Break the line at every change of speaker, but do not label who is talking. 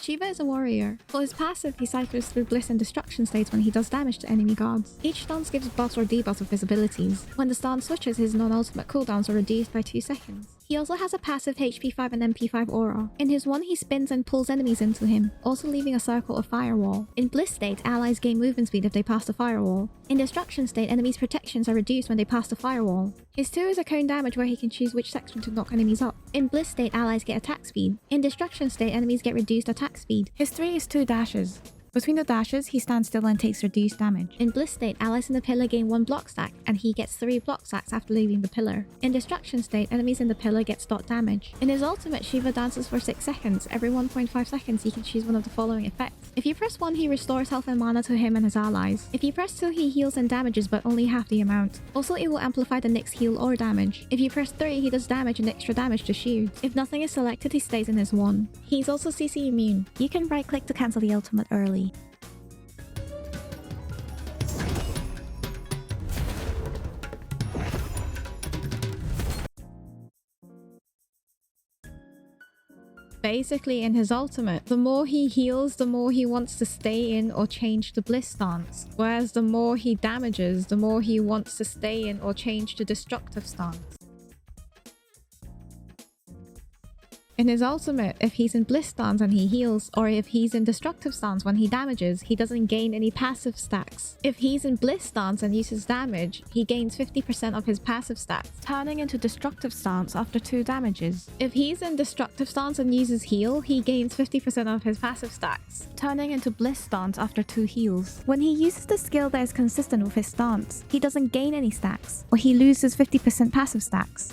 Shiva is a warrior. For his passive, he cycles through bliss and destruction states when he does damage to enemy gods. Each stance gives buffs or debuffs of his abilities. When the stance switches, his non-ultimate cooldowns are reduced by 2 seconds. He also has a passive HP 5 and MP 5 aura. In his one, he spins and pulls enemies into him, also leaving a circle of firewall. In bliss state, allies gain movement speed if they pass the firewall. In destruction state, enemies' protections are reduced when they pass the firewall. His 2 is a cone damage where he can choose which section to knock enemies up. In bliss state, allies get attack speed. In destruction state, enemies get reduced attack speed. His 3 is 2 dashes. Between the dashes, he stands still and takes reduced damage. In bliss state, allies in the pillar gain 1 block stack, and he gets 3 block stacks after leaving the pillar. In destruction state, enemies in the pillar get dot damage. In his ultimate, Shiva dances for 6 seconds. Every 1.5 seconds, he can choose one of the following effects. If you press 1, he restores health and mana to him and his allies. If you press 2, he heals and damages, but only half the amount. Also, it will amplify the next heal or damage. If you press 3, he does damage and extra damage to shields. If nothing is selected, he stays in his 1. He's also CC immune. You can right-click to cancel the ultimate early. Basically, in his ultimate, the more he heals, the more he wants to stay in or change to bliss stance. Whereas the more he damages, the more he wants to stay in or change to destructive stance. In his ultimate, if he's in bliss stance and he heals, or if he's in destructive stance when he damages, he doesn't gain any passive stacks. If he's in bliss stance and uses damage, he gains 50% of his passive stacks, turning into destructive stance after 2 damages. If he's in destructive stance and uses heal, he gains 50% of his passive stacks, turning into bliss stance after 2 heals. When he uses the skill that is consistent with his stance, he doesn't gain any stacks, or he loses 50% passive stacks.